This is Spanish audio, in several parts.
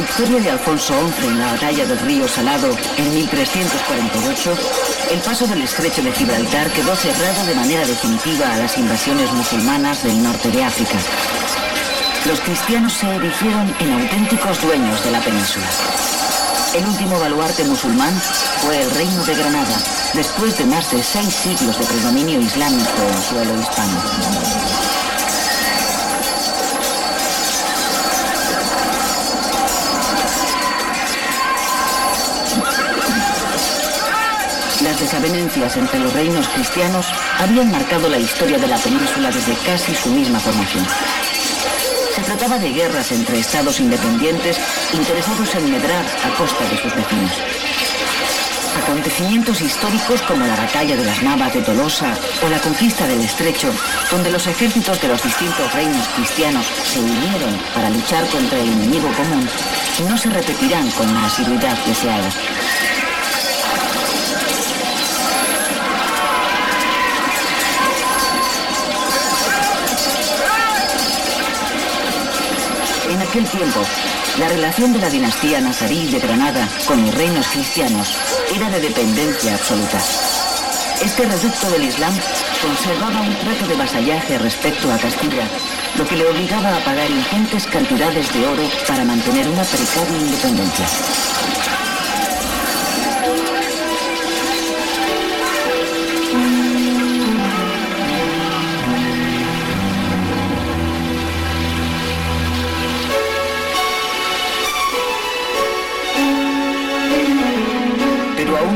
victoria de Alfonso XI en la batalla del río Salado en 1348, el paso del estrecho de Gibraltar quedó cerrado de manera definitiva a las invasiones musulmanas del norte de África. Los cristianos se erigieron en auténticos dueños de la península. El último baluarte musulmán fue el Reino de Granada, después de más de 6 siglos de predominio islámico en suelo hispano. Las desavenencias entre los reinos cristianos habían marcado la historia de la península desde casi su misma formación. Se trataba de guerras entre estados independientes interesados en medrar a costa de sus vecinos. Acontecimientos históricos como la batalla de las Navas de Tolosa o la conquista del Estrecho, donde los ejércitos de los distintos reinos cristianos se unieron para luchar contra el enemigo común, no se repetirán con la asiduidad deseada. En aquel tiempo, la relación de la dinastía nazarí de Granada con los reinos cristianos era de dependencia absoluta. Este reducto del Islam conservaba un trato de vasallaje respecto a Castilla, lo que le obligaba a pagar ingentes cantidades de oro para mantener una precaria independencia.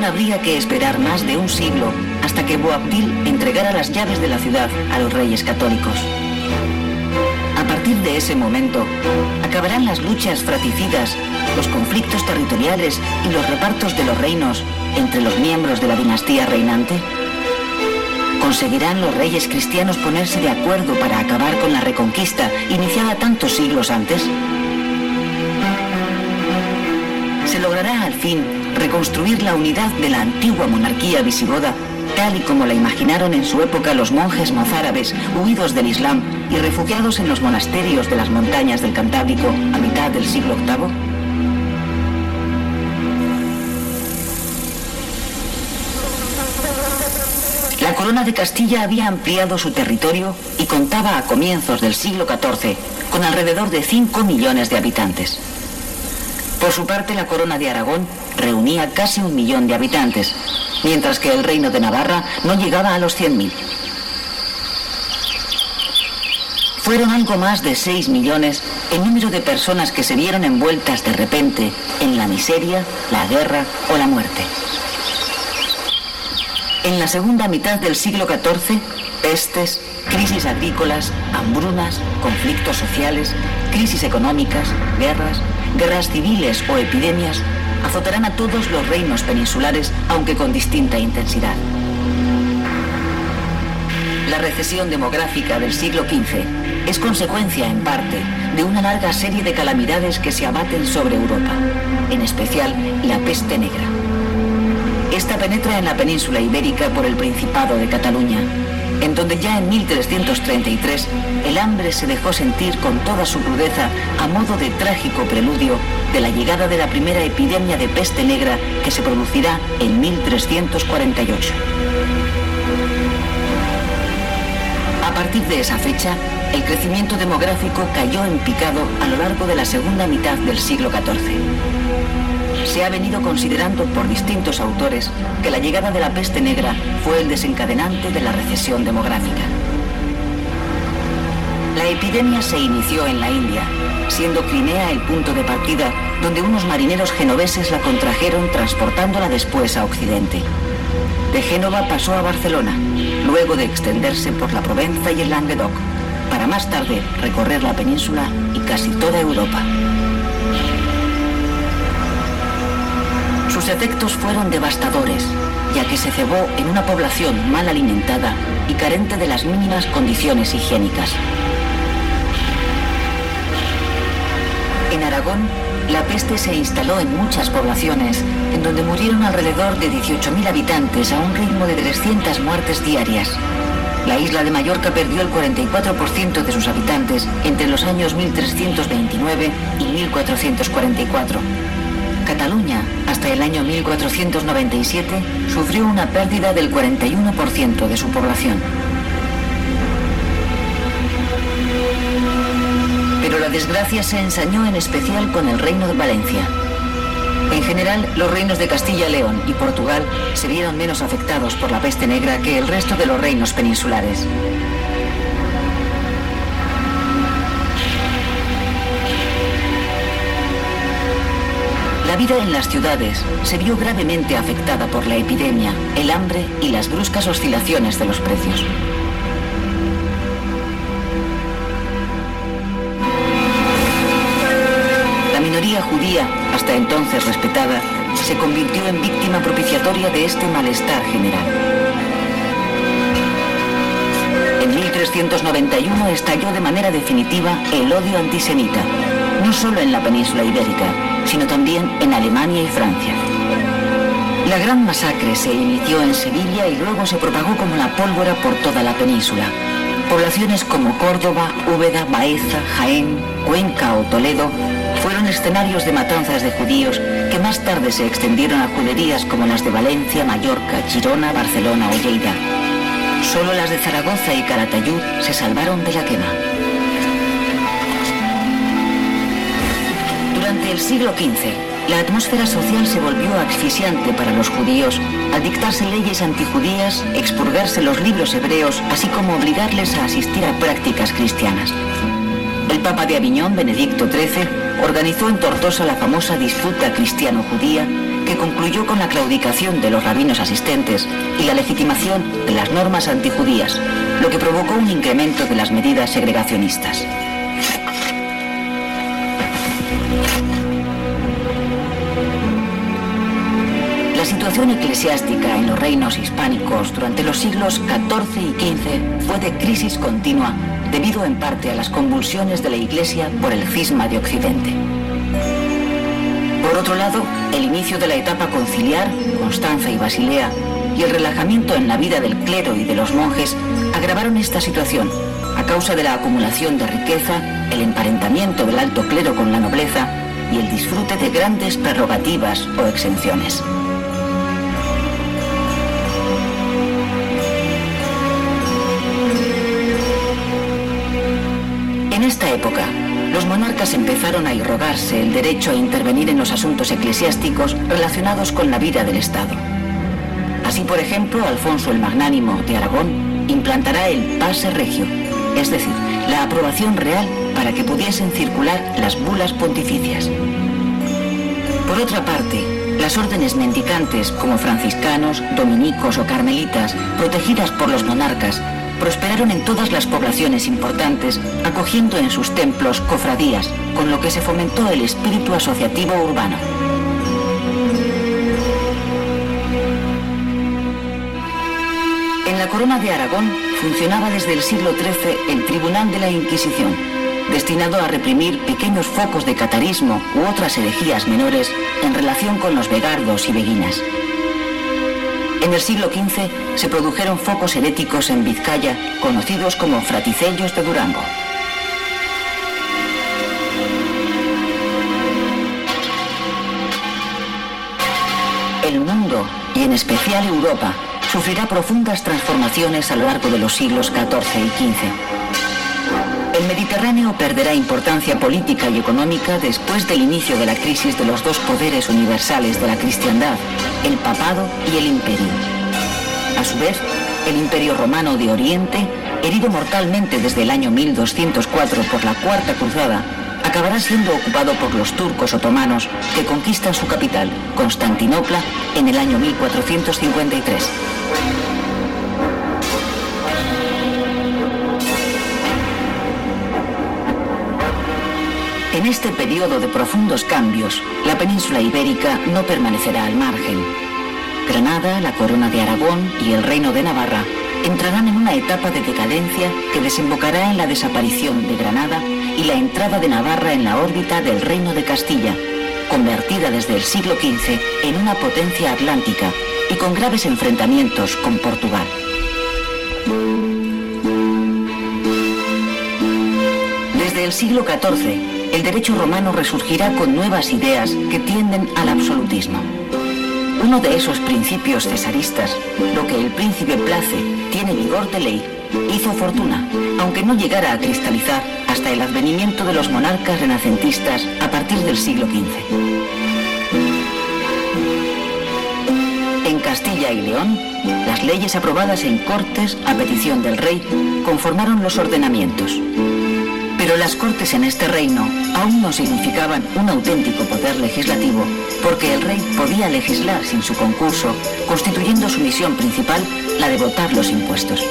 Habría que esperar más de un siglo hasta que Boabdil entregara las llaves de la ciudad a los reyes católicos. A partir de ese momento, acabarán las luchas fratricidas, los conflictos territoriales y los repartos de los reinos entre los miembros de la dinastía reinante. ¿Conseguirán los reyes cristianos ponerse de acuerdo para acabar con la reconquista iniciada tantos siglos antes? ¿Se logrará al fin reconstruir la unidad de la antigua monarquía visigoda, tal y como la imaginaron en su época los monjes mozárabes huidos del Islam y refugiados en los monasterios de las montañas del Cantábrico a mitad del siglo VIII? La corona de Castilla había ampliado su territorio y contaba a comienzos del siglo XIV con alrededor de 5 millones de habitantes. Por su parte, la corona de Aragón reunía casi 1 millón de habitantes, mientras que el reino de Navarra no llegaba a los 100.000. Fueron algo más de 6 millones el número de personas que se vieron envueltas de repente en la miseria, la guerra o la muerte. En la segunda mitad del siglo XIV, pestes, crisis agrícolas, hambrunas, conflictos sociales, crisis económicas, guerras civiles o epidemias azotarán a todos los reinos peninsulares, aunque con distinta intensidad. La recesión demográfica del siglo XV es consecuencia, en parte, de una larga serie de calamidades que se abaten sobre Europa, en especial la peste negra. Esta penetra en la península ibérica por el Principado de Cataluña, en donde ya en 1333 el hambre se dejó sentir con toda su crudeza a modo de trágico preludio de la llegada de la primera epidemia de peste negra que se producirá en 1348. A partir de esa fecha, el crecimiento demográfico cayó en picado a lo largo de la segunda mitad del siglo XIV. Se ha venido considerando por distintos autores que la llegada de la peste negra fue el desencadenante de la recesión demográfica. La epidemia se inició en la India, siendo Crimea el punto de partida donde unos marineros genoveses la contrajeron transportándola después a Occidente. De Génova pasó a Barcelona, luego de extenderse por la Provenza y el Languedoc, para más tarde recorrer la península y casi toda Europa. Sus efectos fueron devastadores, ya que se cebó en una población mal alimentada y carente de las mínimas condiciones higiénicas. En Aragón, la peste se instaló en muchas poblaciones, en donde murieron alrededor de 18.000 habitantes a un ritmo de 300 muertes diarias. La isla de Mallorca perdió el 44% de sus habitantes entre los años 1329 y 1444. Cataluña, hasta el año 1497, sufrió una pérdida del 41% de su población. Pero la desgracia se ensañó en especial con el Reino de Valencia. En general, los reinos de Castilla, León y Portugal se vieron menos afectados por la peste negra que el resto de los reinos peninsulares. La vida en las ciudades se vio gravemente afectada por la epidemia, el hambre y las bruscas oscilaciones de los precios. La minoría judía, hasta entonces respetada, se convirtió en víctima propiciatoria de este malestar general. En 1391 estalló de manera definitiva el odio antisemita, no solo en la península ibérica, sino también en Alemania y Francia. La gran masacre se inició en Sevilla y luego se propagó como la pólvora por toda la península. Poblaciones como Córdoba, Úbeda, Baeza, Jaén, Cuenca o Toledo fueron escenarios de matanzas de judíos que más tarde se extendieron a juderías como las de Valencia, Mallorca, Girona, Barcelona o Lleida. Solo las de Zaragoza y Calatayud se salvaron de la quema. Durante el siglo XV, la atmósfera social se volvió asfixiante para los judíos al dictarse leyes antijudías, expurgarse los libros hebreos, así como obligarles a asistir a prácticas cristianas. El Papa de Aviñón, Benedicto XIII, organizó en Tortosa la famosa disputa cristiano-judía que concluyó con la claudicación de los rabinos asistentes y la legitimación de las normas antijudías, lo que provocó un incremento de las medidas segregacionistas. La situación eclesiástica en los reinos hispánicos durante los siglos XIV y XV fue de crisis continua debido en parte a las convulsiones de la Iglesia por el cisma de Occidente. Por otro lado, el inicio de la etapa conciliar, Constanza y Basilea, y el relajamiento en la vida del clero y de los monjes agravaron esta situación a causa de la acumulación de riqueza, el emparentamiento del alto clero con la nobleza y el disfrute de grandes prerrogativas o exenciones. En esta época, los monarcas empezaron a irrogarse el derecho a intervenir en los asuntos eclesiásticos relacionados con la vida del Estado. Así, por ejemplo, Alfonso el Magnánimo de Aragón implantará el pase regio, es decir, la aprobación real para que pudiesen circular las bulas pontificias. Por otra parte, las órdenes mendicantes como franciscanos, dominicos o carmelitas, protegidas por los monarcas, prosperaron en todas las poblaciones importantes, acogiendo en sus templos cofradías, con lo que se fomentó el espíritu asociativo urbano. En la Corona de Aragón funcionaba desde el siglo XIII el Tribunal de la Inquisición, destinado a reprimir pequeños focos de catarismo u otras herejías menores en relación con los vegardos y beguinas. En el siglo XV se produjeron focos heréticos en Vizcaya, conocidos como fraticellos de Durango. El mundo, y en especial Europa, sufrirá profundas transformaciones a lo largo de los siglos XIV y XV. El Mediterráneo perderá importancia política y económica después del inicio de la crisis de los dos poderes universales de la cristiandad, el papado y el imperio. A su vez, el Imperio Romano de Oriente, herido mortalmente desde el año 1204 por la Cuarta Cruzada, acabará siendo ocupado por los turcos otomanos que conquistan su capital, Constantinopla, en el año 1453. En este periodo de profundos cambios, la península ibérica no permanecerá al margen. Granada, la Corona de Aragón y el Reino de Navarra entrarán en una etapa de decadencia que desembocará en la desaparición de Granada y la entrada de Navarra en la órbita del Reino de Castilla, convertida desde el siglo XV en una potencia atlántica y con graves enfrentamientos con Portugal. Desde el siglo XIV, el derecho romano resurgirá con nuevas ideas que tienden al absolutismo. Uno de esos principios cesaristas, lo que el príncipe place tiene vigor de ley, hizo fortuna, aunque no llegara a cristalizar hasta el advenimiento de los monarcas renacentistas a partir del siglo XV. En Castilla y León, las leyes aprobadas en Cortes a petición del rey conformaron los ordenamientos. Pero las Cortes en este reino aún no significaban un auténtico poder legislativo, porque el rey podía legislar sin su concurso, constituyendo su misión principal la de votar los impuestos.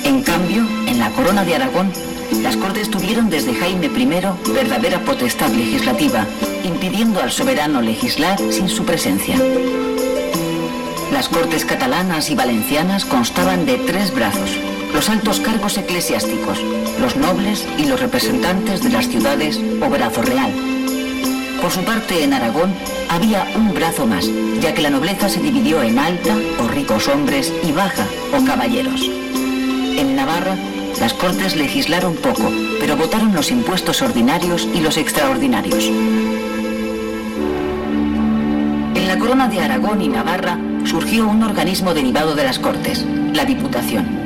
En cambio, en la Corona de Aragón, las Cortes tuvieron desde Jaime I verdadera potestad legislativa, impidiendo al soberano legislar sin su presencia. Las Cortes catalanas y valencianas constaban de 3 brazos: los altos cargos eclesiásticos, los nobles y los representantes de las ciudades o brazo real. Por su parte, en Aragón había un brazo más, ya que la nobleza se dividió en alta o ricos hombres y baja o caballeros. En Navarra, las Cortes legislaron poco, pero votaron los impuestos ordinarios y los extraordinarios. En la Corona de Aragón y Navarra surgió un organismo derivado de las Cortes, la Diputación.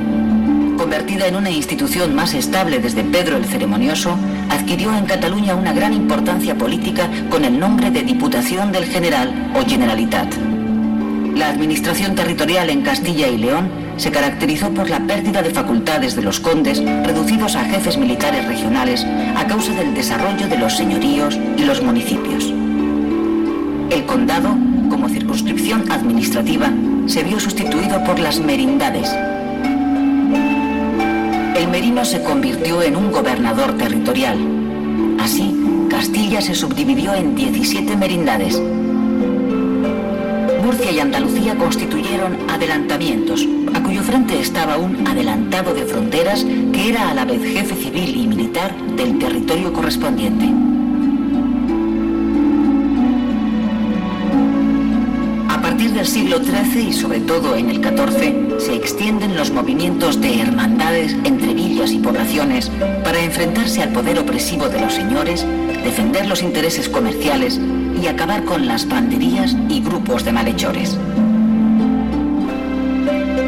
Convertida en una institución más estable desde Pedro el Ceremonioso, adquirió en Cataluña una gran importancia política con el nombre de Diputación del General o Generalitat. La administración territorial en Castilla y León se caracterizó por la pérdida de facultades de los condes, reducidos a jefes militares regionales a causa del desarrollo de los señoríos y los municipios. El condado, como circunscripción administrativa, se vio sustituido por las merindades. El merino se convirtió en un gobernador territorial. Así, Castilla se subdividió en 17 merindades. Murcia y Andalucía constituyeron adelantamientos, a cuyo frente estaba un adelantado de fronteras que era a la vez jefe civil y militar del territorio correspondiente. A partir del siglo XIII y sobre todo en el XIV se extienden los movimientos de hermandades entre villas y poblaciones para enfrentarse al poder opresivo de los señores, defender los intereses comerciales y acabar con las banderías y grupos de malhechores.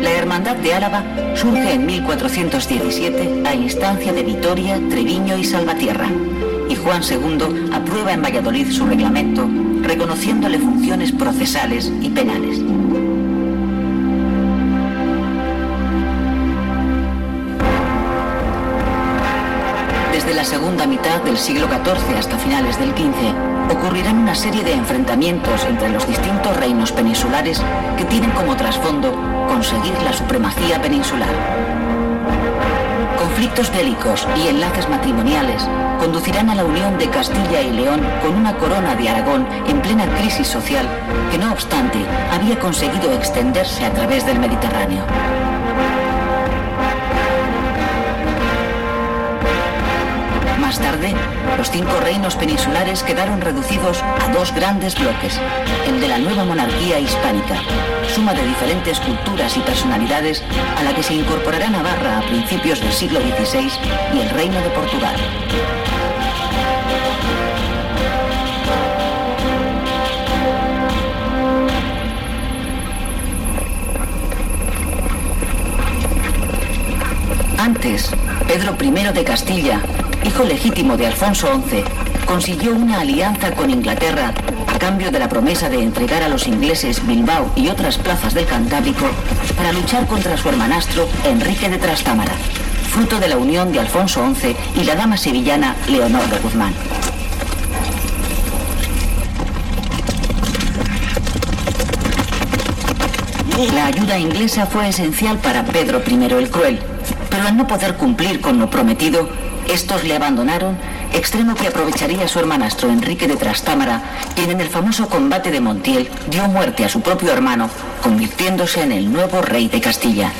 La Hermandad de Álava surge en 1417 a instancia de Vitoria, Treviño y Salvatierra, y Juan II aprueba en Valladolid su reglamento, reconociéndole funciones procesales y penales. Desde la segunda mitad del siglo XIV hasta finales del XV, ocurrirán una serie de enfrentamientos entre los distintos reinos peninsulares que tienen como trasfondo conseguir la supremacía peninsular. Conflictos bélicos y enlaces matrimoniales conducirán a la unión de Castilla y León con una corona de Aragón en plena crisis social que, no obstante, había conseguido extenderse a través del Mediterráneo. Más tarde, los 5 reinos peninsulares quedaron reducidos a 2 grandes bloques, el de la nueva monarquía hispánica, suma de diferentes culturas y personalidades a la que se incorporará Navarra a principios del siglo XVI y el Reino de Portugal. Antes, Pedro I de Castilla, hijo legítimo de Alfonso XI, consiguió una alianza con Inglaterra a cambio de la promesa de entregar a los ingleses Bilbao y otras plazas del Cantábrico para luchar contra su hermanastro Enrique de Trastámara, fruto de la unión de Alfonso XI y la dama sevillana Leonor de Guzmán. La ayuda inglesa fue esencial para Pedro I el Cruel, pero al no poder cumplir con lo prometido, estos le abandonaron, extremo que aprovecharía su hermanastro Enrique de Trastámara, quien en el famoso combate de Montiel dio muerte a su propio hermano, convirtiéndose en el nuevo rey de Castilla.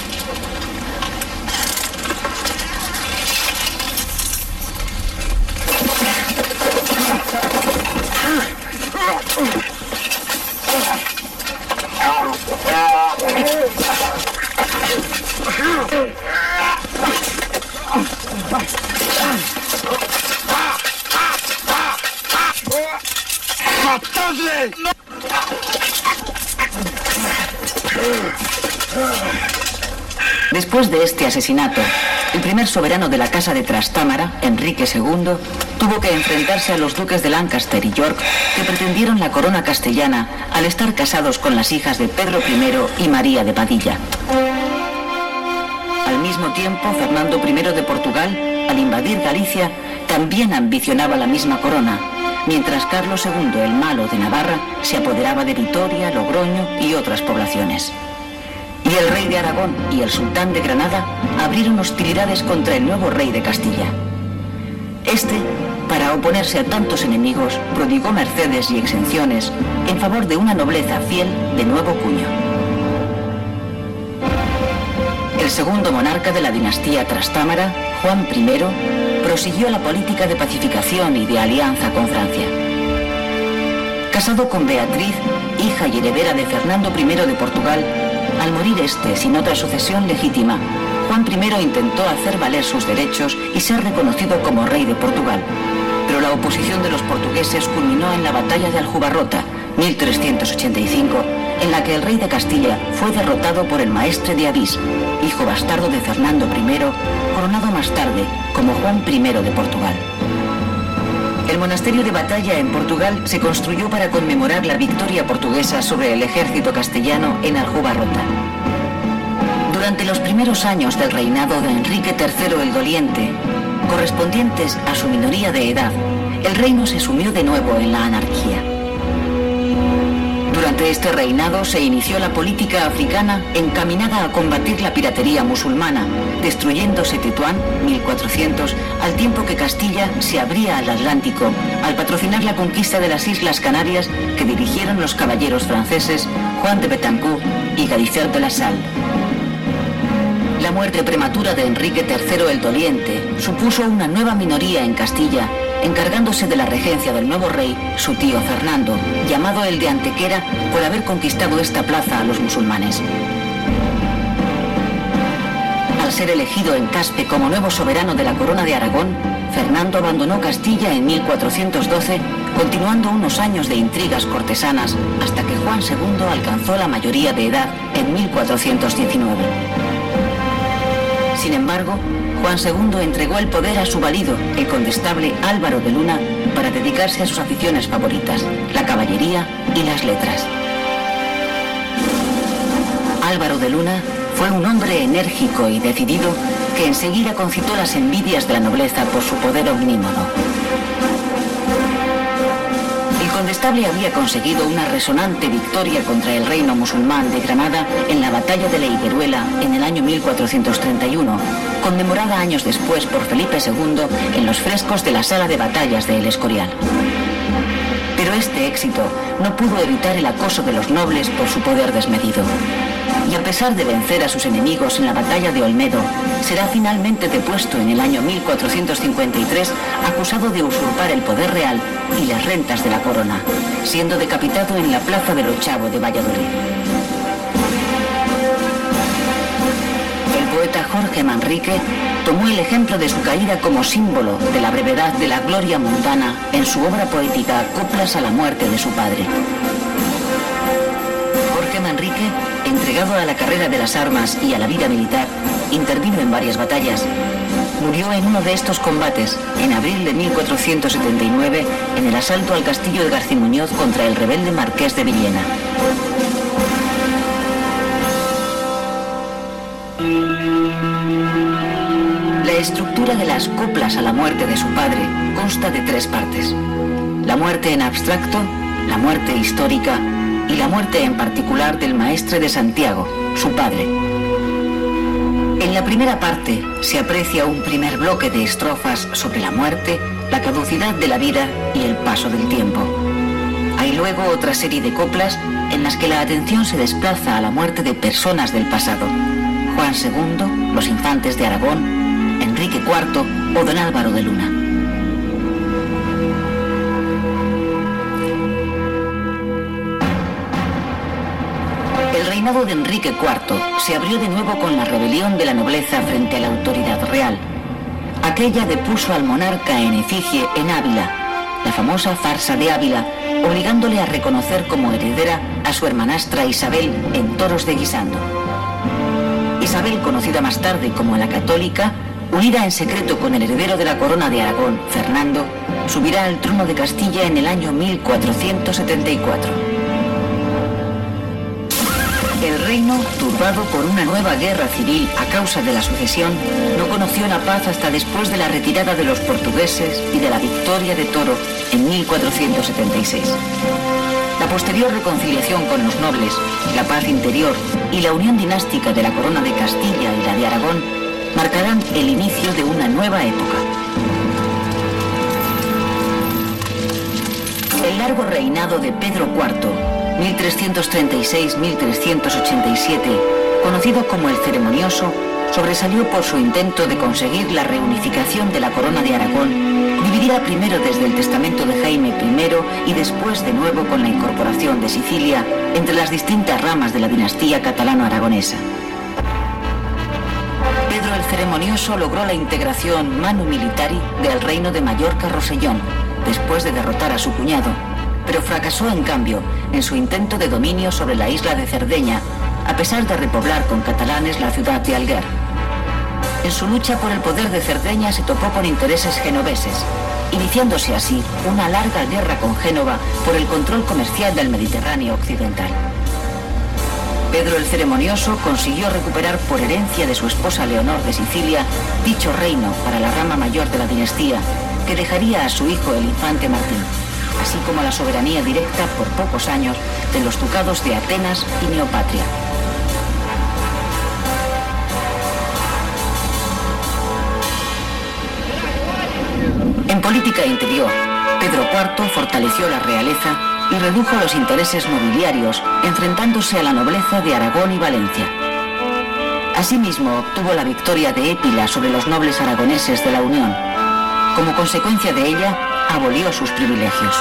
Después de este asesinato, el primer soberano de la Casa de Trastámara, Enrique II, tuvo que enfrentarse a los duques de Lancaster y York, que pretendieron la corona castellana al estar casados con las hijas de Pedro I y María de Padilla. Al mismo tiempo, Fernando I de Portugal, al invadir Galicia, también ambicionaba la misma corona, mientras Carlos II el Malo de Navarra se apoderaba de Vitoria, Logroño y otras poblaciones. Y el rey de Aragón y el sultán de Granada abrieron hostilidades contra el nuevo rey de Castilla. Este, para oponerse a tantos enemigos, prodigó mercedes y exenciones en favor de una nobleza fiel de nuevo cuño. El segundo monarca de la dinastía Trastámara, Juan I, prosiguió la política de pacificación y de alianza con Francia. Casado con Beatriz, hija y heredera de Fernando I de Portugal, al morir este sin otra sucesión legítima, Juan I intentó hacer valer sus derechos y ser reconocido como rey de Portugal. Pero la oposición de los portugueses culminó en la batalla de Aljubarrota, 1385, en la que el rey de Castilla fue derrotado por el maestre de Avís, hijo bastardo de Fernando I, coronado más tarde como Juan I de Portugal. El monasterio de Batalla en Portugal se construyó para conmemorar la victoria portuguesa sobre el ejército castellano en Aljubarrota. Durante los primeros años del reinado de Enrique III el Doliente, correspondientes a su minoría de edad, el reino se sumió de nuevo en la anarquía. Durante este reinado se inició la política africana encaminada a combatir la piratería musulmana, destruyéndose Tetuán, 1400, al tiempo que Castilla se abría al Atlántico, al patrocinar la conquista de las Islas Canarias que dirigieron los caballeros franceses Juan de Betancourt y Gadifer de la Salle. La muerte prematura de Enrique III el Doliente supuso una nueva minoría en Castilla, encargándose de la regencia del nuevo rey, su tío Fernando, llamado el de Antequera por haber conquistado esta plaza a los musulmanes. Al ser elegido en Caspe como nuevo soberano de la corona de Aragón, Fernando abandonó Castilla en 1412, continuando unos años de intrigas cortesanas hasta que Juan II alcanzó la mayoría de edad en 1419. Sin embargo, Juan II entregó el poder a su valido, el condestable Álvaro de Luna, para dedicarse a sus aficiones favoritas, la caballería y las letras. Álvaro de Luna fue un hombre enérgico y decidido que enseguida concitó las envidias de la nobleza por su poder omnímodo. El condestable había conseguido una resonante victoria contra el reino musulmán de Granada en la batalla de la Higueruela en el año 1431, conmemorada años después por Felipe II en los frescos de la sala de batallas de El Escorial. Pero este éxito no pudo evitar el acoso de los nobles por su poder desmedido. Y a pesar de vencer a sus enemigos en la batalla de Olmedo, será finalmente depuesto en el año 1453, acusado de usurpar el poder real y las rentas de la corona, siendo decapitado en la plaza del Ochavo de Valladolid. El poeta Jorge Manrique tomó el ejemplo de su caída como símbolo de la brevedad de la gloria mundana en su obra poética Coplas a la muerte de su padre. Jorge Manrique, entregado a la carrera de las armas y a la vida militar, intervino en varias batallas. Murió en uno de estos combates, en abril de 1479, en el asalto al castillo de Garcimuñoz contra el rebelde marqués de Villena. La estructura de las coplas a la muerte de su padre consta de tres partes: la muerte en abstracto, la muerte histórica y la muerte en particular del maestre de Santiago, su padre. En la primera parte se aprecia un primer bloque de estrofas sobre la muerte, la caducidad de la vida y el paso del tiempo. Hay luego otra serie de coplas en las que la atención se desplaza a la muerte de personas del pasado: Juan II, los infantes de Aragón, Enrique IV o don Álvaro de Luna. El reinado de Enrique IV se abrió de nuevo con la rebelión de la nobleza frente a la autoridad real. Aquella depuso al monarca en efigie en Ávila, la famosa farsa de Ávila, obligándole a reconocer como heredera a su hermanastra Isabel en Toros de Guisando. Isabel, conocida más tarde como la Católica, unida en secreto con el heredero de la corona de Aragón, Fernando, subirá al trono de Castilla en el año 1474. El reino, turbado por una nueva guerra civil a causa de la sucesión, no conoció la paz hasta después de la retirada de los portugueses y de la victoria de Toro en 1476. La posterior reconciliación con los nobles, la paz interior y la unión dinástica de la corona de Castilla y la de Aragón marcarán el inicio de una nueva época. El largo reinado de Pedro IV, 1336-1387, conocido como el Ceremonioso, sobresalió por su intento de conseguir la reunificación de la corona de Aragón, dividida primero desde el testamento de Jaime I y después de nuevo con la incorporación de Sicilia entre las distintas ramas de la dinastía catalano-aragonesa. Pedro el Ceremonioso logró la integración manu militari del reino de Mallorca-Rosellón, después de derrotar a su cuñado, pero fracasó en cambio en su intento de dominio sobre la isla de Cerdeña, a pesar de repoblar con catalanes la ciudad de Alguer. En su lucha por el poder de Cerdeña se topó con intereses genoveses, iniciándose así una larga guerra con Génova por el control comercial del Mediterráneo occidental. Pedro el Ceremonioso consiguió recuperar por herencia de su esposa Leonor de Sicilia dicho reino para la rama mayor de la dinastía, que dejaría a su hijo el infante Martín, así como la soberanía directa por pocos años de los ducados de Atenas y Neopatria. En política interior, Pedro IV fortaleció la realeza y redujo los intereses nobiliarios, enfrentándose a la nobleza de Aragón y Valencia. Asimismo, obtuvo la victoria de Épila sobre los nobles aragoneses de la Unión. Como consecuencia de ella, abolió sus privilegios.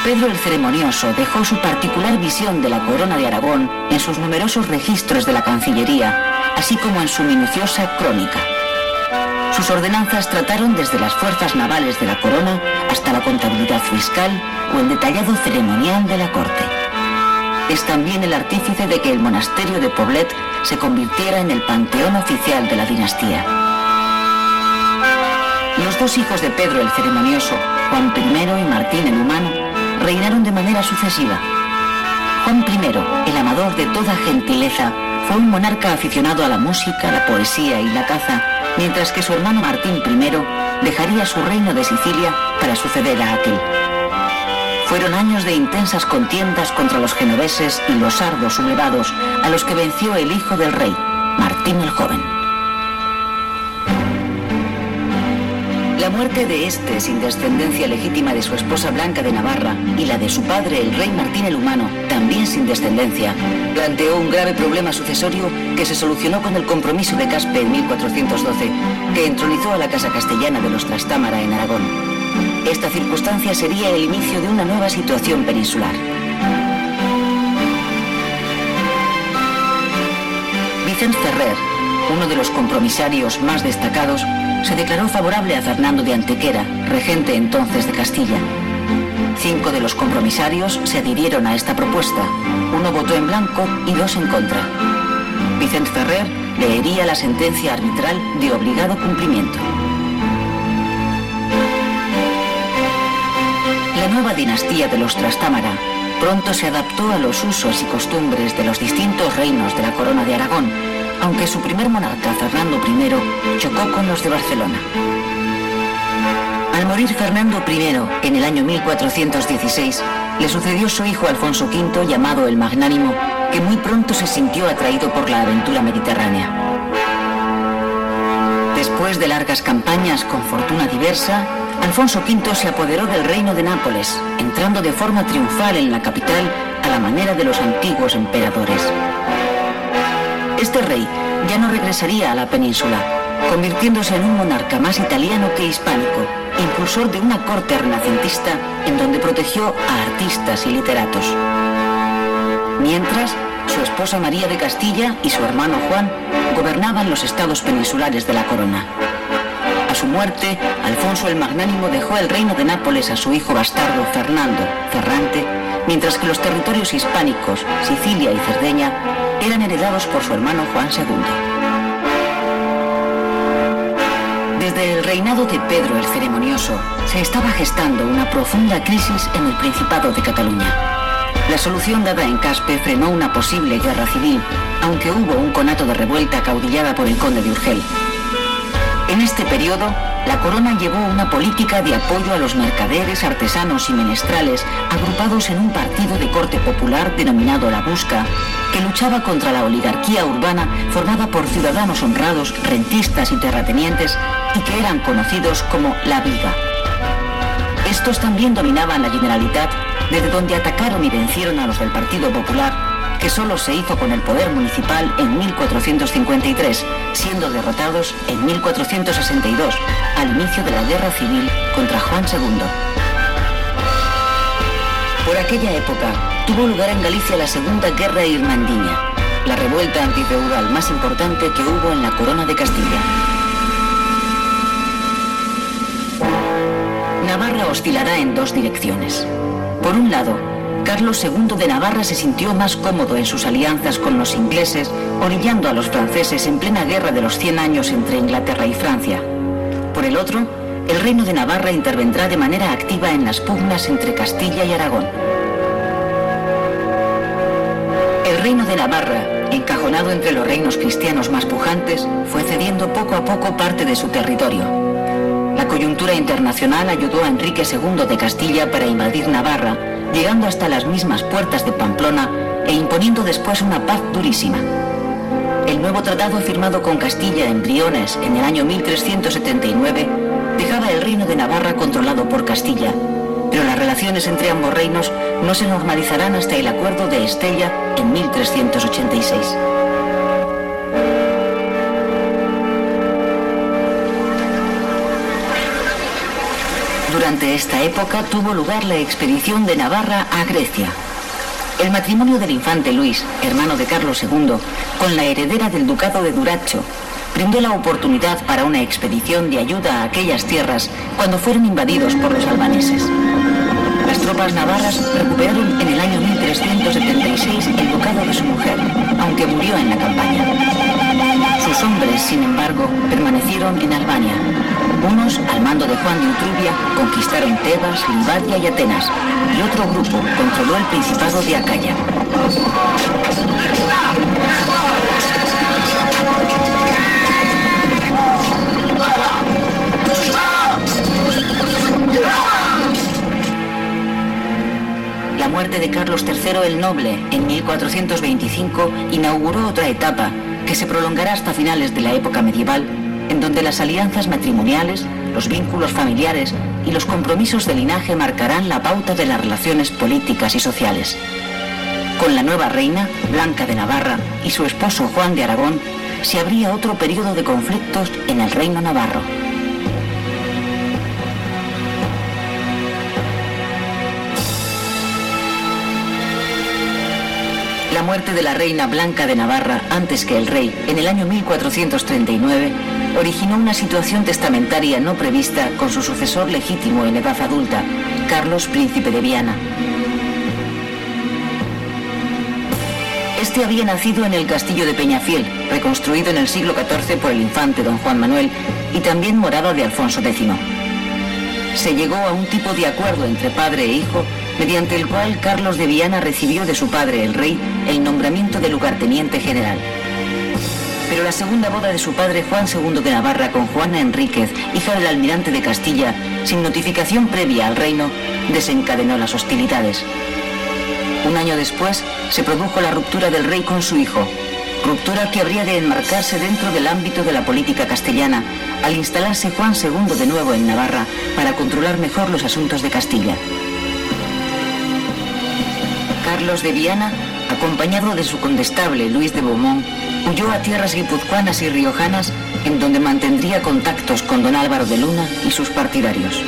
Pedro el Ceremonioso dejó su particular visión de la corona de Aragón en sus numerosos registros de la Cancillería, así como en su minuciosa crónica. Sus ordenanzas trataron desde las fuerzas navales de la corona hasta la contabilidad fiscal o el detallado ceremonial de la corte. Es también el artífice de que el monasterio de Poblet se convirtiera en el panteón oficial de la dinastía. Los dos hijos de Pedro el Ceremonioso, Juan I y Martín el Humano, reinaron de manera sucesiva. Juan I, el amador de toda gentileza, fue un monarca aficionado a la música, la poesía y la caza, mientras que su hermano Martín I dejaría su reino de Sicilia para suceder a aquel. Fueron años de intensas contiendas contra los genoveses y los sardos sublevados, a los que venció el hijo del rey, Martín el Joven. La muerte de este, sin descendencia legítima de su esposa Blanca de Navarra, y la de su padre, el rey Martín el Humano, también sin descendencia, planteó un grave problema sucesorio que se solucionó con el compromiso de Caspe en 1412, que entronizó a la Casa Castellana de los Trastámara en Aragón. Esta circunstancia sería el inicio de una nueva situación peninsular. Vicent Ferrer, uno de los compromisarios más destacados, se declaró favorable a Fernando de Antequera, regente entonces de Castilla. 5 de los compromisarios se adhirieron a esta propuesta, 1 votó en blanco y 2 en contra. Vicent Ferrer leería la sentencia arbitral de obligado cumplimiento. La nueva dinastía de los Trastámara pronto se adaptó a los usos y costumbres de los distintos reinos de la corona de Aragón, aunque su primer monarca, Fernando I, chocó con los de Barcelona. Al morir Fernando I en el año 1416, le sucedió su hijo Alfonso V, llamado el Magnánimo, que muy pronto se sintió atraído por la aventura mediterránea. Después de largas campañas con fortuna diversa, Alfonso V se apoderó del reino de Nápoles, entrando de forma triunfal en la capital a la manera de los antiguos emperadores. Este rey ya no regresaría a la península, convirtiéndose en un monarca más italiano que hispánico, impulsor de una corte renacentista en donde protegió a artistas y literatos. Mientras, su esposa María de Castilla y su hermano Juan gobernaban los estados peninsulares de la corona. A su muerte, Alfonso el Magnánimo dejó el reino de Nápoles a su hijo bastardo Fernando Ferrante, mientras que los territorios hispánicos, Sicilia y Cerdeña, eran heredados por su hermano Juan II. Desde el reinado de Pedro el Ceremonioso, se estaba gestando una profunda crisis en el Principado de Cataluña. La solución dada en Caspe frenó una posible guerra civil, aunque hubo un conato de revuelta caudillada por el conde de Urgel. En este periodo, la corona llevó una política de apoyo a los mercaderes, artesanos y menestrales agrupados en un partido de corte popular denominado La Busca, que luchaba contra la oligarquía urbana formada por ciudadanos honrados, rentistas y terratenientes, y que eran conocidos como La Viga. Estos también dominaban la Generalitat, desde donde atacaron y vencieron a los del Partido Popular, que solo se hizo con el poder municipal en 1453, siendo derrotados en 1462, al inicio de la Guerra Civil contra Juan II. Por aquella época, tuvo lugar en Galicia la Segunda Guerra Irmandiña, la revuelta antifeudal más importante que hubo en la Corona de Castilla. Navarra oscilará en dos direcciones. Por un lado, Carlos II de Navarra se sintió más cómodo en sus alianzas con los ingleses, orillando a los franceses en plena guerra de los 100 años entre Inglaterra y Francia. Por el otro, el Reino de Navarra intervendrá de manera activa en las pugnas entre Castilla y Aragón. El Reino de Navarra, encajonado entre los reinos cristianos más pujantes, fue cediendo poco a poco parte de su territorio. La coyuntura internacional ayudó a Enrique II de Castilla para invadir Navarra, llegando hasta las mismas puertas de Pamplona e imponiendo después una paz durísima. El nuevo tratado firmado con Castilla en Briones en el año 1379 dejaba el Reino de Navarra controlado por Castilla, pero las relaciones entre ambos reinos no se normalizarán hasta el Acuerdo de Estella en 1386. Durante esta época tuvo lugar la expedición de Navarra a Grecia. El matrimonio del infante Luis, hermano de Carlos II, con la heredera del ducado de Duracho, brindó la oportunidad para una expedición de ayuda a aquellas tierras cuando fueron invadidos por los albaneses. Las tropas navarras recuperaron en el año 1376 el ducado de su mujer, aunque murió en la campaña. Sus hombres, sin embargo, permanecieron en Albania. Unos, al mando de Juan de Utrubia, conquistaron Tebas, Livadia y Atenas, y otro grupo controló el Principado de Acaya. La muerte de Carlos III el Noble en 1425 inauguró otra etapa que se prolongará hasta finales de la época medieval, en donde las alianzas matrimoniales, los vínculos familiares y los compromisos de linaje marcarán la pauta de las relaciones políticas y sociales. Con la nueva reina, Blanca de Navarra, y su esposo Juan de Aragón, se abría otro periodo de conflictos en el reino navarro. La muerte de la reina Blanca de Navarra antes que el rey, en el año 1439, originó una situación testamentaria no prevista con su sucesor legítimo en edad adulta, Carlos, príncipe de Viana. Este había nacido en el castillo de Peñafiel, reconstruido en el siglo XIV por el infante don Juan Manuel, y también morada de Alfonso X. Se llegó a un tipo de acuerdo entre padre e hijo, mediante el cual Carlos de Viana recibió de su padre, el rey, el nombramiento de lugarteniente general. Pero la segunda boda de su padre, Juan II de Navarra, con Juana Enríquez, hija del almirante de Castilla, sin notificación previa al reino, desencadenó las hostilidades. Un año después, se produjo la ruptura del rey con su hijo, ruptura que habría de enmarcarse dentro del ámbito de la política castellana, al instalarse Juan II de nuevo en Navarra para controlar mejor los asuntos de Castilla. Carlos de Viana, acompañado de su condestable Luis de Beaumont, huyó a tierras guipuzcoanas y riojanas, en donde mantendría contactos con don Álvaro de Luna y sus partidarios.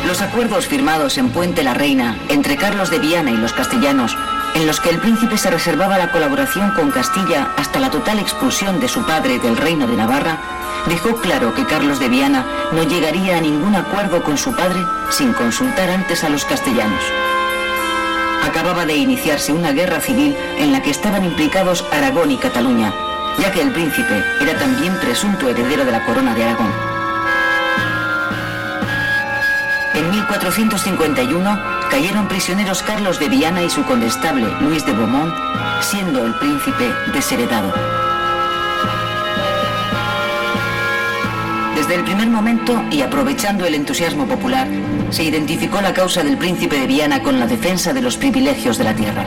Los acuerdos firmados en Puente la Reina entre Carlos de Viana y los castellanos, en los que el príncipe se reservaba la colaboración con Castilla hasta la total expulsión de su padre del reino de Navarra, dejó claro que Carlos de Viana no llegaría a ningún acuerdo con su padre sin consultar antes a los castellanos. Acababa de iniciarse una guerra civil en la que estaban implicados Aragón y Cataluña, ya que el príncipe era también presunto heredero de la corona de Aragón. En 1451 cayeron prisioneros Carlos de Viana y su condestable Luis de Beaumont, siendo el príncipe desheredado. Desde el primer momento, y aprovechando el entusiasmo popular, se identificó la causa del príncipe de Viana con la defensa de los privilegios de la tierra.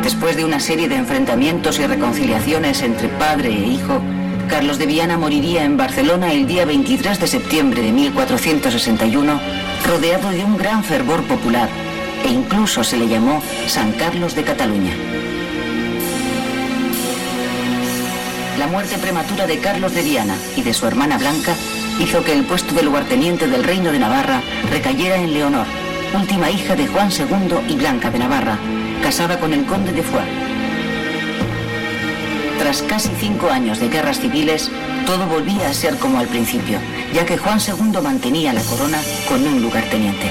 Después de una serie de enfrentamientos y reconciliaciones entre padre e hijo, Carlos de Viana moriría en Barcelona el día 23 de septiembre de 1461, rodeado de un gran fervor popular, e incluso se le llamó San Carlos de Cataluña. La muerte prematura de Carlos de Viana y de su hermana Blanca hizo que el puesto de lugarteniente del Reino de Navarra recayera en Leonor, última hija de Juan II y Blanca de Navarra, casada con el conde de Foix. Tras casi 5 años de guerras civiles, todo volvía a ser como al principio, ya que Juan II mantenía la corona con un lugarteniente.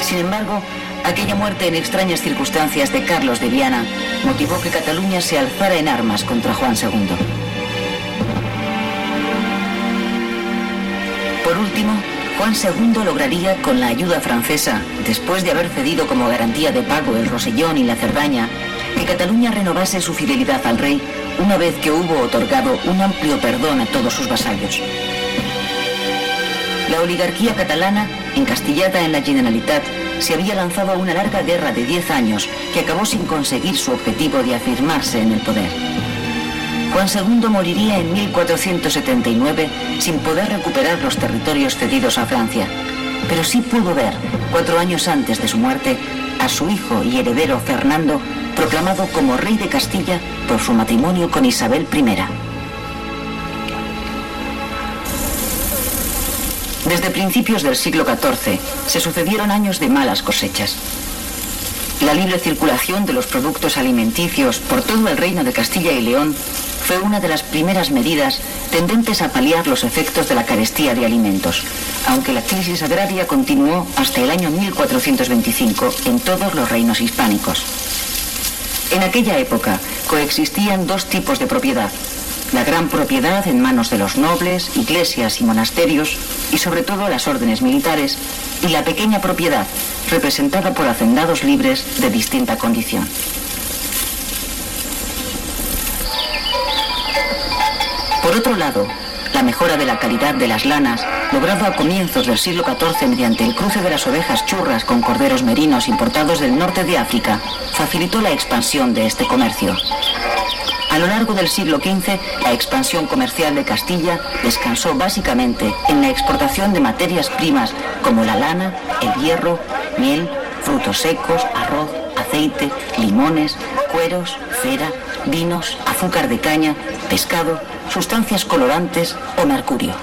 Sin embargo, aquella muerte en extrañas circunstancias de Carlos de Viana motivó que Cataluña se alzara en armas contra Juan II. Por último, Juan II lograría, con la ayuda francesa, después de haber cedido como garantía de pago el Rosellón y la Cerdaña, que Cataluña renovase su fidelidad al rey una vez que hubo otorgado un amplio perdón a todos sus vasallos. La oligarquía catalana, encastillada en la Generalitat, se había lanzado a una larga guerra de 10 años que acabó sin conseguir su objetivo de afirmarse en el poder. Juan II moriría en 1479 sin poder recuperar los territorios cedidos a Francia, pero sí pudo ver, 4 años antes de su muerte, a su hijo y heredero Fernando proclamado como rey de Castilla por su matrimonio con Isabel I. Desde principios del siglo XIV se sucedieron años de malas cosechas. La libre circulación de los productos alimenticios por todo el reino de Castilla y León fue una de las primeras medidas tendentes a paliar los efectos de la carestía de alimentos, aunque la crisis agraria continuó hasta el año 1425 en todos los reinos hispánicos. En aquella época coexistían 2 tipos de propiedad: la gran propiedad en manos de los nobles, iglesias y monasterios, y sobre todo las órdenes militares, y la pequeña propiedad, representada por hacendados libres de distinta condición. Por otro lado, la mejora de la calidad de las lanas, logrado a comienzos del siglo XIV mediante el cruce de las ovejas churras con corderos merinos importados del norte de África, facilitó la expansión de este comercio. A lo largo del siglo XV, la expansión comercial de Castilla descansó básicamente en la exportación de materias primas como la lana, el hierro, miel, frutos secos, arroz, aceite, limones, cueros, cera, vinos, azúcar de caña, pescado, sustancias colorantes o mercurio.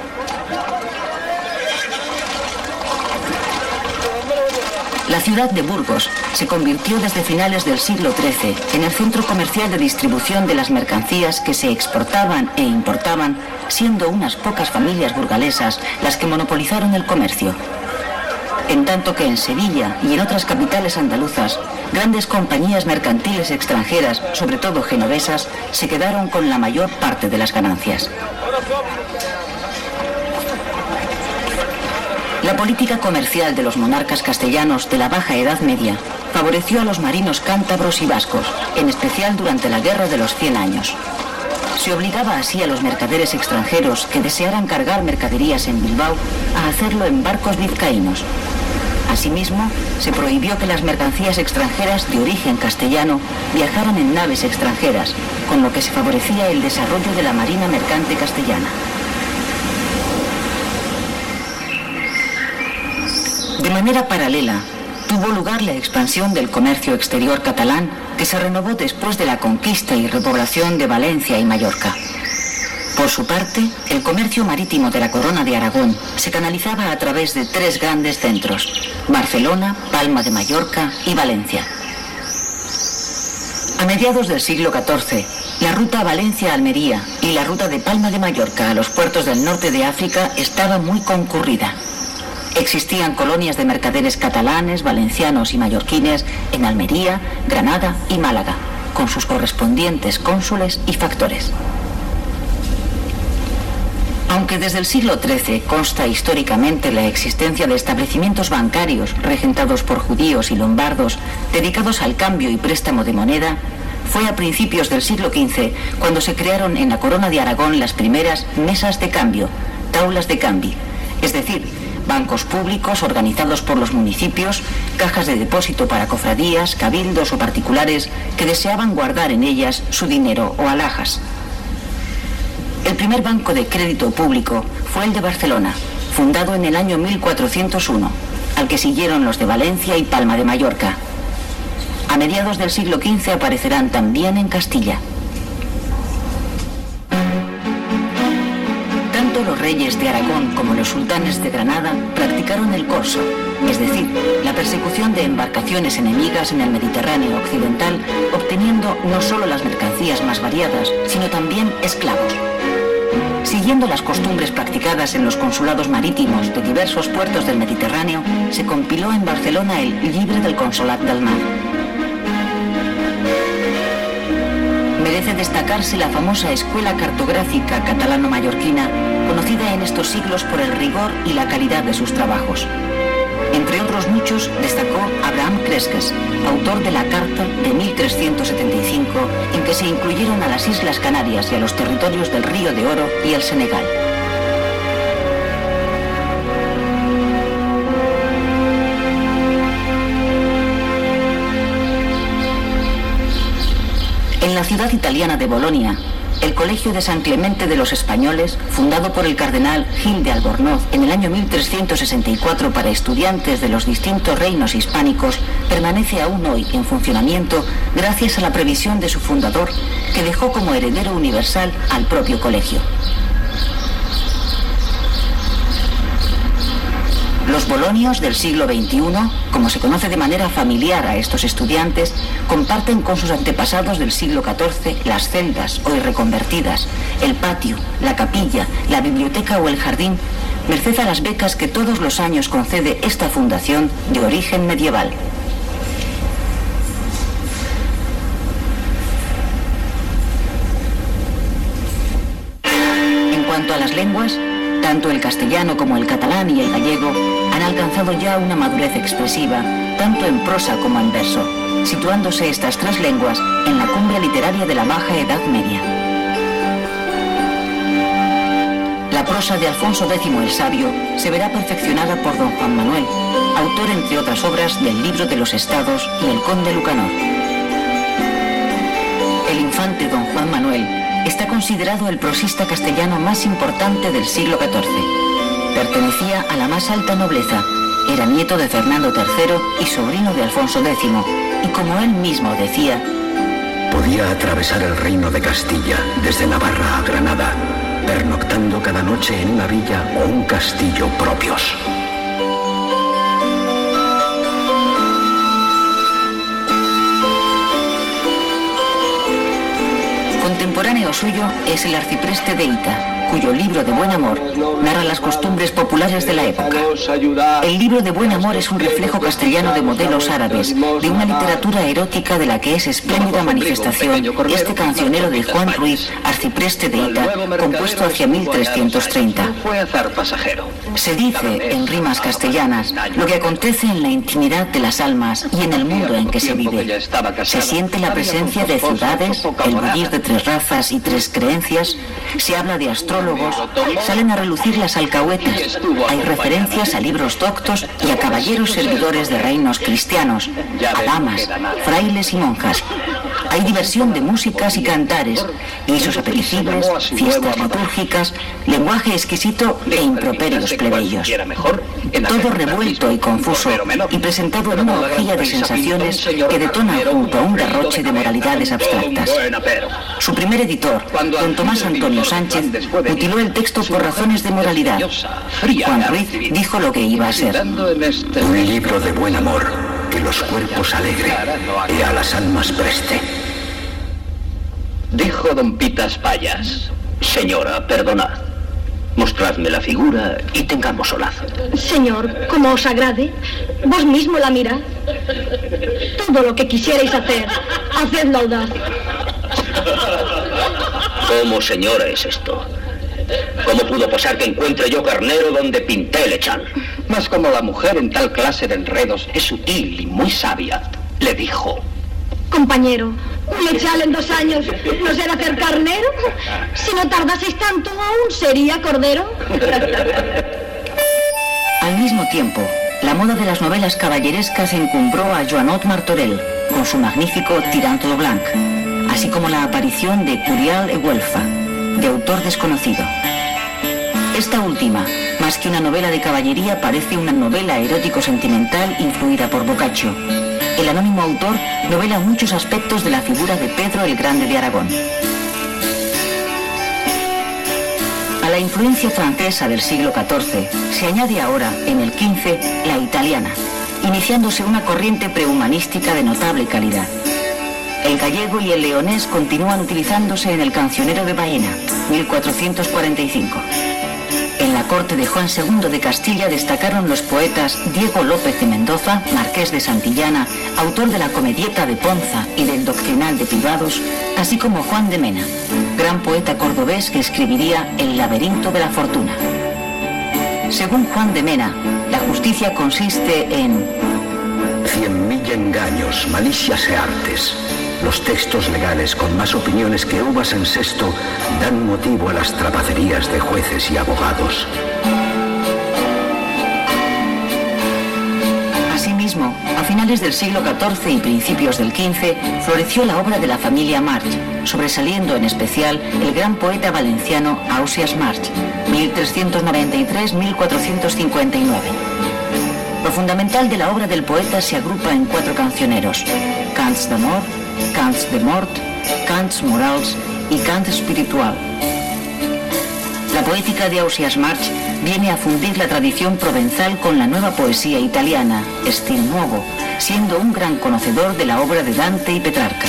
La ciudad de Burgos se convirtió desde finales del siglo XIII en el centro comercial de distribución de las mercancías que se exportaban e importaban, siendo unas pocas familias burgalesas las que monopolizaron el comercio. En tanto que en Sevilla y en otras capitales andaluzas, grandes compañías mercantiles extranjeras, sobre todo genovesas, se quedaron con la mayor parte de las ganancias. La política comercial de los monarcas castellanos de la Baja Edad Media favoreció a los marinos cántabros y vascos, en especial durante la Guerra de los 100 Años. Se obligaba así a los mercaderes extranjeros que desearan cargar mercaderías en Bilbao a hacerlo en barcos vizcaínos. Asimismo, se prohibió que las mercancías extranjeras de origen castellano viajaran en naves extranjeras, con lo que se favorecía el desarrollo de la marina mercante castellana. De manera paralela, tuvo lugar la expansión del comercio exterior catalán, que se renovó después de la conquista y repoblación de Valencia y Mallorca. Por su parte, el comercio marítimo de la Corona de Aragón se canalizaba a través de 3 grandes centros: Barcelona, Palma de Mallorca y Valencia. A mediados del siglo XIV, La ruta Valencia-Almería y la ruta de Palma de Mallorca a los puertos del norte de África estaba muy concurrida. Existían colonias de mercaderes catalanes, valencianos y mallorquines en Almería, Granada y Málaga, con sus correspondientes cónsules y factores. Aunque desde el siglo XIII consta históricamente la existencia de establecimientos bancarios regentados por judíos y lombardos dedicados al cambio y préstamo de moneda, fue a principios del siglo XV cuando se crearon en la Corona de Aragón las primeras mesas de cambio, taulas de cambi, es decir, bancos públicos organizados por los municipios, cajas de depósito para cofradías, cabildos o particulares que deseaban guardar en ellas su dinero o alhajas. El primer banco de crédito público fue el de Barcelona, fundado en el año 1401, al que siguieron los de Valencia y Palma de Mallorca. A mediados del siglo XV aparecerán también en Castilla. Tanto los reyes de Aragón como los sultanes de Granada practicaron el corso, es decir, la persecución de embarcaciones enemigas en el Mediterráneo occidental, obteniendo no solo las mercancías más variadas, sino también esclavos. Siguiendo las costumbres practicadas en los consulados marítimos de diversos puertos del Mediterráneo, se compiló en Barcelona el Llibre del Consolat del Mar. Merece destacarse la famosa Escuela Cartográfica Catalano-Mallorquina, conocida en estos siglos por el rigor y la calidad de sus trabajos. Entre otros muchos, destacó Abraham Cresques, autor de la Carta de 1375, en que se incluyeron a las Islas Canarias y a los territorios del Río de Oro y el Senegal. En la ciudad italiana de Bolonia, el Colegio de San Clemente de los Españoles, fundado por el cardenal Gil de Albornoz en el año 1364 para estudiantes de los distintos reinos hispánicos, permanece aún hoy en funcionamiento gracias a la previsión de su fundador, que dejó como heredero universal al propio colegio. Los bolonios del siglo XXI, como se conoce de manera familiar a estos estudiantes, comparten con sus antepasados del siglo XIV las celdas, hoy reconvertidas, el patio, la capilla, la biblioteca o el jardín, merced a las becas que todos los años concede esta fundación de origen medieval. En cuanto a las lenguas, tanto el castellano como el catalán y el gallego han alcanzado ya una madurez expresiva, tanto en prosa como en verso, situándose estas tres lenguas en la cumbre literaria de la Baja Edad Media. La prosa de Alfonso X el Sabio se verá perfeccionada por don Juan Manuel, autor entre otras obras del Libro de los Estados y el Conde Lucanor. El infante don Juan Manuel está considerado el prosista castellano más importante del siglo XIV. Pertenecía a la más alta nobleza, era nieto de Fernando III y sobrino de Alfonso X, y como él mismo decía, podía atravesar el reino de Castilla desde Navarra a Granada, pernoctando cada noche en una villa o un castillo propios. Contemporáneo suyo es el arcipreste de Hita, cuyo libro de Buen Amor narra las costumbres populares de la época. El libro de Buen Amor es un reflejo castellano de modelos árabes, de una literatura erótica de la que es espléndida manifestación este cancionero de Juan Ruiz, arcipreste de Hita, compuesto hacia 1330. Se dice, en rimas castellanas, lo que acontece en la intimidad de las almas y en el mundo en que se vive. Se siente la presencia de ciudades, el bullir de tres razas y tres creencias, se habla de astrólogos, salen a relucir las alcahuetas, hay referencias a libros doctos y a caballeros servidores de reinos cristianos, a damas, frailes y monjas. Hay diversión de músicas y cantares, guisos apetecibles, fiestas litúrgicas, lenguaje exquisito e improperios plebeyos. Todo revuelto y confuso y presentado en una orgía de sensaciones que detona junto a un derroche de moralidades abstractas. Su primer editor, don Tomás Antonio Sánchez, mutiló el texto por razones de moralidad. Juan Ruiz dijo lo que iba a ser: un libro de buen amor, que los cuerpos alegre y a las almas preste. Dijo don Pitas Payas: señora, perdonad. Mostradme la figura y tengamos solazo. Señor, como os agrade, vos mismo la mirad. Todo lo que quisierais hacer, hacedlo audaz. ¿Cómo, señora, es esto? ¿Cómo pudo pasar que encuentre yo carnero donde pinté el lechal? Mas como la mujer en tal clase de enredos es sutil y muy sabia, le dijo: Compañero, un lechal en 2 años no será hacer carnero. Si no tardaseis tanto, aún sería cordero. Al mismo tiempo, la moda de las novelas caballerescas encumbró a Joanot Martorell con su magnífico Tirant lo Blanc, así como la aparición de Curial e Güelfa, de autor desconocido. Esta última, más que una novela de caballería, parece una novela erótico-sentimental influida por Boccaccio. El anónimo autor novela muchos aspectos de la figura de Pedro el Grande de Aragón. A la influencia francesa del siglo XIV se añade ahora, en el XV, la italiana, iniciándose una corriente prehumanística de notable calidad. El gallego y el leonés continúan utilizándose en el Cancionero de Baena, 1445. En la corte de Juan II de Castilla destacaron los poetas Diego López de Mendoza, marqués de Santillana, autor de la Comedieta de Ponza y del Doctrinal de Privados, así como Juan de Mena, gran poeta cordobés que escribiría El laberinto de la fortuna. Según Juan de Mena, la justicia consiste en 100.000 engaños, malicias e artes. Los textos legales con más opiniones que uvas en cesto dan motivo a las trapacerías de jueces y abogados. Asimismo, a finales del siglo XIV y principios del XV, floreció la obra de la familia March, sobresaliendo en especial el gran poeta valenciano Ausiàs March, 1393-1459. Lo fundamental de la obra del poeta se agrupa en 4 cancioneros: Cants d'amor, Cants de mort, Cants morals y Cant espiritual. La poética de Ausiàs March viene a fundir la tradición provenzal con la nueva poesía italiana, Stil nuovo, siendo un gran conocedor de la obra de Dante y Petrarca.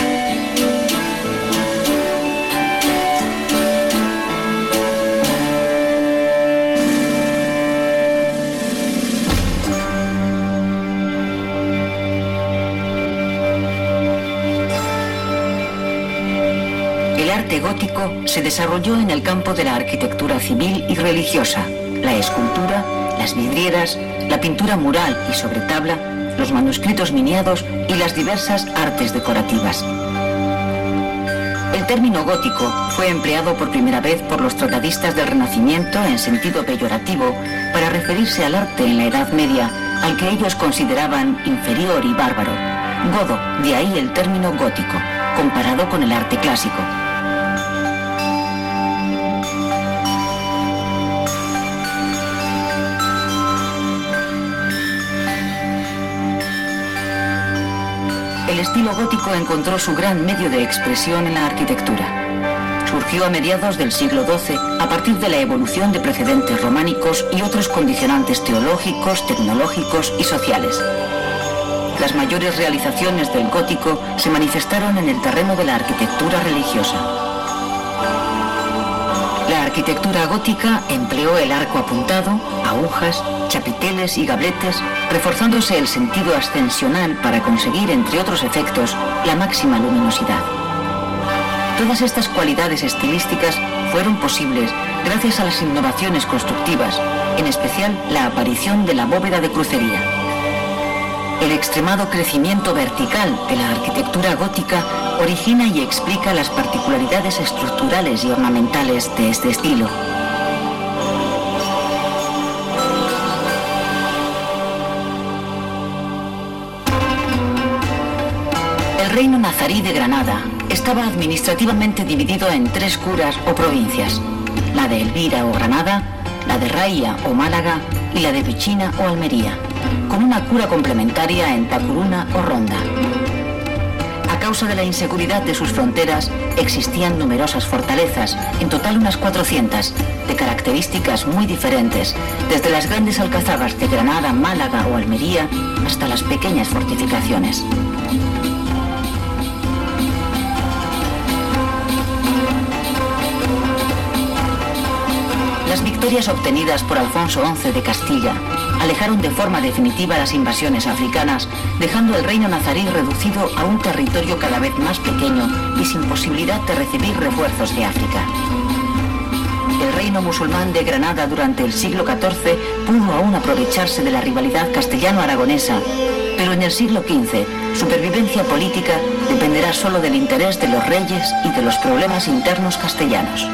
El arte gótico se desarrolló en el campo de la arquitectura civil y religiosa, la escultura, las vidrieras, la pintura mural y sobre tabla, los manuscritos miniados y las diversas artes decorativas. El término gótico fue empleado por primera vez por los tratadistas del Renacimiento en sentido peyorativo para referirse al arte en la Edad Media, al que ellos consideraban inferior y bárbaro. Godo, de ahí el término gótico, comparado con el arte clásico. El estilo gótico encontró su gran medio de expresión en la arquitectura. Surgió a mediados del siglo XII a partir de la evolución de precedentes románicos y otros condicionantes teológicos, tecnológicos y sociales. Las mayores realizaciones del gótico se manifestaron en el terreno de la arquitectura religiosa. La arquitectura gótica empleó el arco apuntado, agujas, chapiteles y gabletes, reforzándose el sentido ascensional para conseguir, entre otros efectos, la máxima luminosidad. Todas estas cualidades estilísticas fueron posibles gracias a las innovaciones constructivas, en especial la aparición de la bóveda de crucería. El extremado crecimiento vertical de la arquitectura gótica origina y explica las particularidades estructurales y ornamentales de este estilo. El reino nazarí de Granada estaba administrativamente dividido en 3 curas o provincias: la de Elvira o Granada, la de Raia o Málaga y la de Pichina o Almería, con una cura complementaria en Tacuruna o Ronda. A causa de la inseguridad de sus fronteras, existían numerosas fortalezas, en total unas 400, de características muy diferentes, desde las grandes alcazabas de Granada, Málaga o Almería hasta las pequeñas fortificaciones. Las victorias obtenidas por Alfonso XI de Castilla alejaron de forma definitiva las invasiones africanas, dejando el reino nazarí reducido a un territorio cada vez más pequeño y sin posibilidad de recibir refuerzos de África. El reino musulmán de Granada durante el siglo XIV pudo aún aprovecharse de la rivalidad castellano-aragonesa, pero en el siglo XV su supervivencia política dependerá solo del interés de los reyes y de los problemas internos castellanos.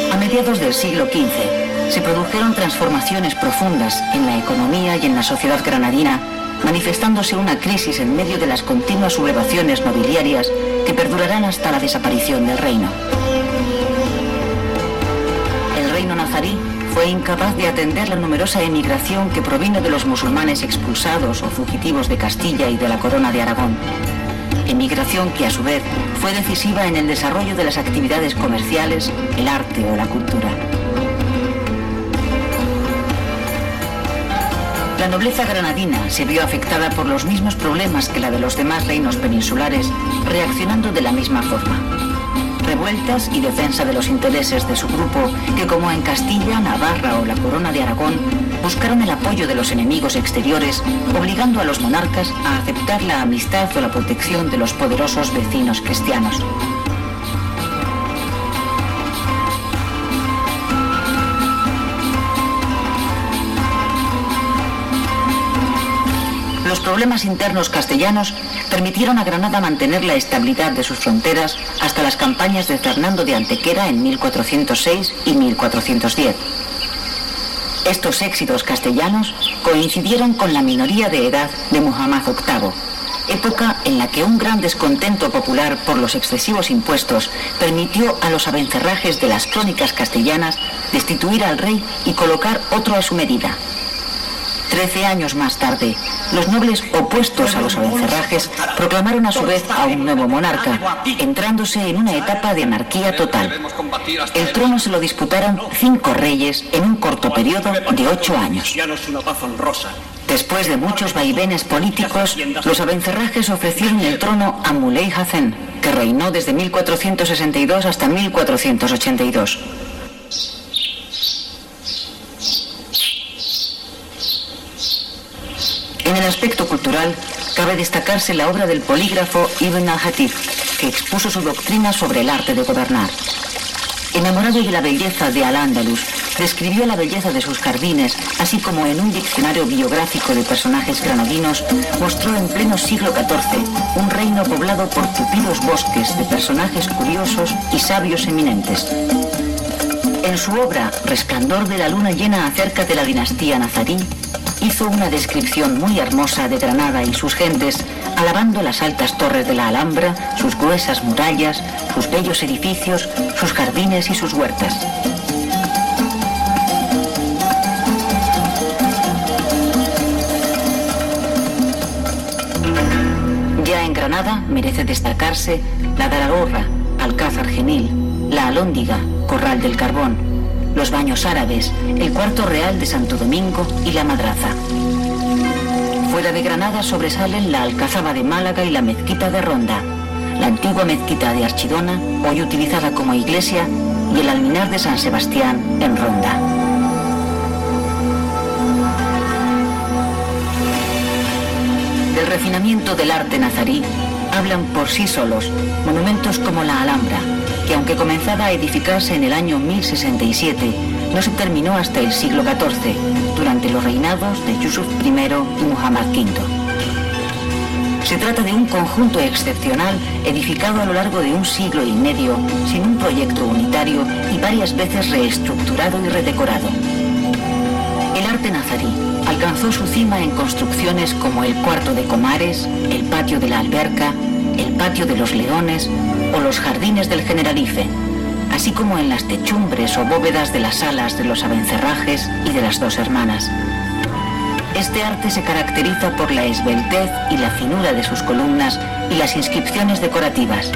A mediados del siglo XV se produjeron transformaciones profundas en la economía y en la sociedad granadina, manifestándose una crisis en medio de las continuas sublevaciones nobiliarias que perdurarán hasta la desaparición del reino. El reino nazarí fue incapaz de atender la numerosa emigración que provino de los musulmanes expulsados o fugitivos de Castilla y de la Corona de Aragón. Emigración que a su vez fue decisiva en el desarrollo de las actividades comerciales, el arte o la cultura. La nobleza granadina se vio afectada por los mismos problemas que la de los demás reinos peninsulares, reaccionando de la misma forma. Revueltas y defensa de los intereses de su grupo, que como en Castilla, Navarra o la Corona de Aragón, buscaron el apoyo de los enemigos exteriores, obligando a los monarcas a aceptar la amistad o la protección de los poderosos vecinos cristianos. Los problemas internos castellanos permitieron a Granada mantener la estabilidad de sus fronteras hasta las campañas de Fernando de Antequera en 1406 y 1410. Estos éxitos castellanos coincidieron con la minoría de edad de Muhammad VIII, época en la que un gran descontento popular por los excesivos impuestos permitió a los abencerrajes de las crónicas castellanas destituir al rey y colocar otro a su medida. 13 años más tarde, los nobles opuestos a los abencerrajes proclamaron a su vez a un nuevo monarca, entrándose en una etapa de anarquía total. El trono se lo disputaron 5 reyes en un corto periodo de 8 años. Después de muchos vaivenes políticos, los abencerrajes ofrecieron el trono a Muley Hassen, que reinó desde 1462 hasta 1482. En el aspecto cultural, cabe destacarse la obra del polígrafo Ibn al-Hatib, que expuso su doctrina sobre el arte de gobernar. Enamorado de la belleza de Al-Ándalus, describió la belleza de sus jardines, así como en un diccionario biográfico de personajes granadinos, mostró en pleno siglo XIV un reino poblado por tupidos bosques de personajes curiosos y sabios eminentes. En su obra Resplandor de la luna llena acerca de la dinastía nazarí, hizo una descripción muy hermosa de Granada y sus gentes, alabando las altas torres de la Alhambra, sus gruesas murallas, sus bellos edificios, sus jardines y sus huertas. Ya en Granada merece destacarse la Daragorra, Alcázar Genil, la Alhóndiga, Corral del Carbón, los Baños Árabes, el Cuarto Real de Santo Domingo y la Madraza. Fuera de Granada sobresalen la Alcazaba de Málaga y la Mezquita de Ronda, la antigua Mezquita de Archidona, hoy utilizada como iglesia, y el Alminar de San Sebastián en Ronda. Del refinamiento del arte nazarí hablan por sí solos monumentos como la Alhambra, que aunque comenzaba a edificarse en el año 1067, no se terminó hasta el siglo XIV, durante los reinados de Yusuf I y Muhammad V. Se trata de un conjunto excepcional edificado a lo largo de un siglo y medio, sin un proyecto unitario y varias veces reestructurado y redecorado. El arte nazarí alcanzó su cima en construcciones como el Cuarto de Comares, el Patio de la Alberca, el Patio de los Leones o los Jardines del Generalife, así como en las techumbres o bóvedas de las salas de los abencerrajes y de las Dos Hermanas. Este arte se caracteriza por la esbeltez y la finura de sus columnas y las inscripciones decorativas.